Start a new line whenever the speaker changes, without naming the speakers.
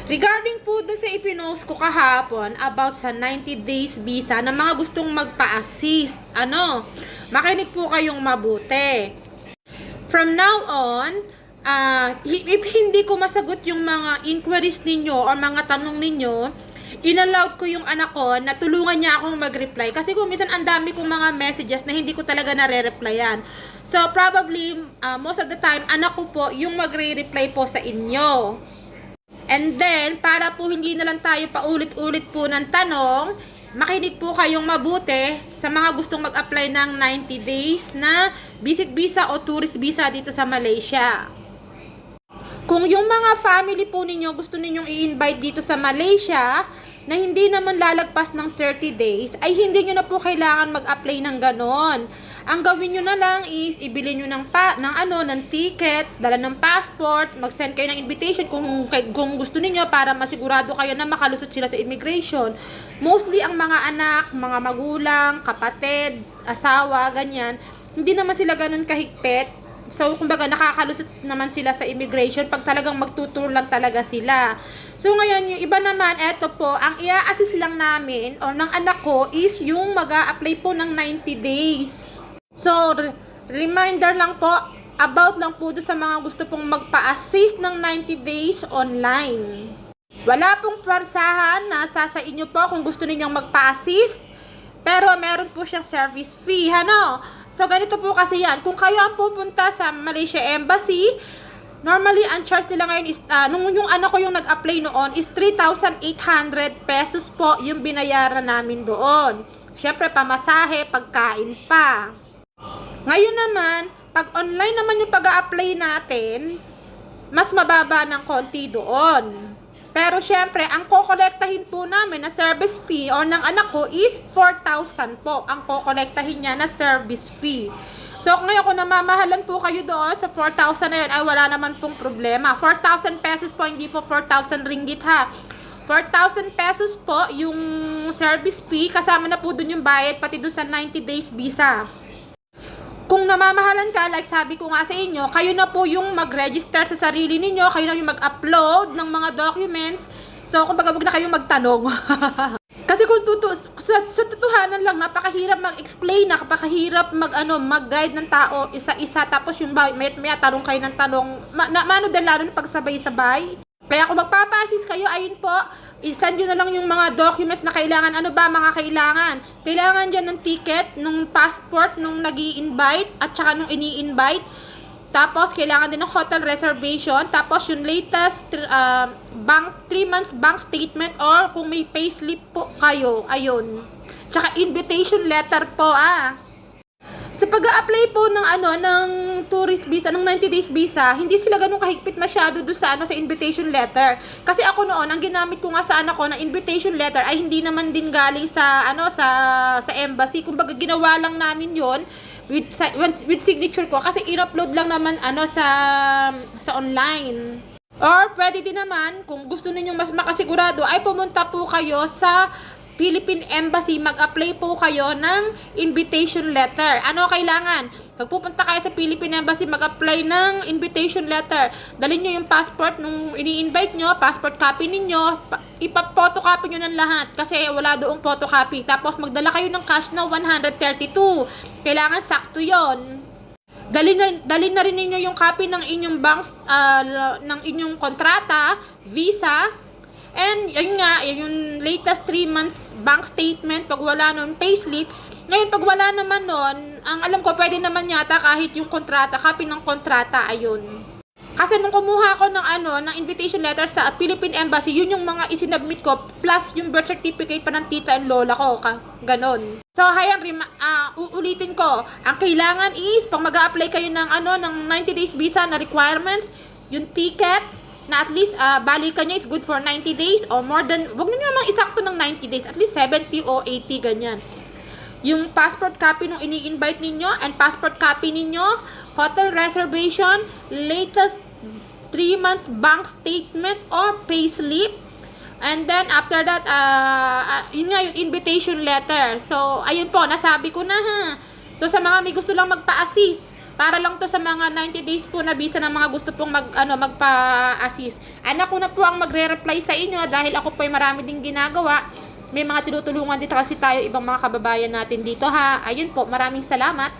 Regarding po doon sa ipinost ko kahapon about sa 90 days visa na mga gustong magpa-assist, makinig po kayong mabuti. From now on, if hindi ko masagot yung mga inquiries ninyo or mga tanong ninyo, inallowed ko yung anak ko na tulungan niya akong mag-reply. Kasi kung minsan ang dami kong mga messages na hindi ko talaga nare-replyan. So, probably, most of the time, anak ko po yung magre-reply po sa inyo. And then, para po hindi na lang tayo paulit-ulit po ng tanong, makinig po kayong mabuti sa mga gustong mag-apply ng 90 days na visit visa o tourist visa dito sa Malaysia. Kung yung mga family po ninyo gusto ninyong i-invite dito sa Malaysia na hindi naman lalagpas ng 30 days, ay hindi nyo na po kailangan mag-apply ng ganon. Ang gawin nyo na lang is ibili nyo ng ticket, dala ng passport, mag-send kayo ng invitation kung gusto niyo para masigurado kayo na makalusot sila sa immigration. Mostly ang mga anak, mga magulang, kapatid, asawa, ganyan, hindi naman sila ganun kahigpit. So, kumbaga, nakakalusot naman sila sa immigration pag talagang magtuturo lang talaga sila. So, ngayon, yung iba naman, eto po, ang i-assist lang namin, or ng anak ko, is yung mag-a-apply po ng 90 days. So, reminder lang po, about lang po sa mga gusto pong magpa-assist ng 90 days online. Wala pong parsahan, nasa sa inyo po kung gusto ninyong magpa-assist, pero meron po siyang service fee, So, ganito po kasi yan. Kung kayo ang pupunta sa Malaysia Embassy, normally, ang charge nila ngayon is, nung yung anak ko yung nag-apply noon, is 3,800 pesos po yung binayaran namin doon. Siyempre, pamasahe, pagkain pa. Ngayon naman, pag online naman yung pag-a-apply natin, mas mababa ng konti doon. Pero syempre, ang kokolektahin po namin na service fee or ng anak ko is 4,000 po. Ang kokolektahin niya na service fee. So, ngayon kung namamahalan po kayo doon sa 4,000 na yun, ay wala naman pong problema. 4,000 pesos po, hindi po 4,000 ringgit 4,000 pesos po yung service fee, kasama na po doon yung bayad, pati doon sa 90 days visa. Kung namamahalan ka, like sabi ko nga sa inyo, kayo na po yung mag-register sa sarili ninyo, kayo na yung mag-upload ng mga documents. So, kumbaga, wag na kayong magtanong. Kasi kung sa totohanan lang, napakahirap mag-explain, napakahirap mag-guide ng tao isa-isa, tapos yung may tanong kayo ng tanong, mano din lalo na pagsabay-sabay. Kaya kung magpapasis kayo, ayun po, i-send nyo na lang yung mga documents na kailangan. Ano ba mga kailangan? Kailangan dyan ng ticket, nung passport, nung nag-i-invite, at saka nung ini-invite. Tapos, kailangan din ng hotel reservation. Tapos, yung latest 3 months bank statement or kung may payslip po kayo, ayun. Tsaka invitation letter po, Sa pag-a-apply po ng tourist visa, ng 90 days visa, hindi sila ganun kahigpit masyado doon sa sa invitation letter. Kasi ako noon, ang ginamit ko nga sa anak ko na invitation letter ay hindi naman din galing sa sa embassy. Kumbaga ginawa lang namin 'yon with signature ko kasi in-upload lang naman sa online. Or pwede din naman kung gusto niyo mas makasigurado ay pumunta po kayo sa Philippine Embassy, mag-apply po kayo ng invitation letter. Ano kailangan? Pag pupunta kayo sa Philippine Embassy, mag-apply ng invitation letter. Dalhin nyo yung passport nung ini-invite nyo, passport copy ninyo, ipa-photocopy nyo ng lahat kasi wala doong photocopy. Tapos magdala kayo ng cash na 132. Kailangan sakto yon. Dalhin na rin ninyo yung copy ng inyong ng inyong kontrata, visa, and yun nga, yung latest 3 months bank statement, pag wala nun, payslip. Ngayon, pag wala naman nun, ang alam ko, pwede naman yata kahit yung kontrata, copy ng kontrata, ayun. Kasi nung kumuha ko ng invitation letter sa Philippine Embassy, yun yung mga isinubmit ko, plus yung birth certificate pa ng tita and lola ko, ganon. So, hayan, uulitin ko, ang kailangan is, pag mag-a-apply kayo ng 90 days visa na requirements, yung ticket, na at least balikan niya is good for 90 days or more than, wag niyo namang isakto ng 90 days, at least 70 o 80 ganyan. Yung passport copy nung ini-invite ninyo and passport copy ninyo, hotel reservation, latest 3 months bank statement or payslip, and then after that yun nga yung invitation letter. So ayun po, nasabi ko na So sa mga may gusto lang magpa-assist, para lang to sa mga 90 days po na visa ng mga gusto pong magpa-assist. Anak ko na po ang magre-reply sa inyo dahil ako po ay marami ding ginagawa. May mga tinutulungan dito kasi tayo ibang mga kababayan natin dito ha. Ayun po, maraming salamat.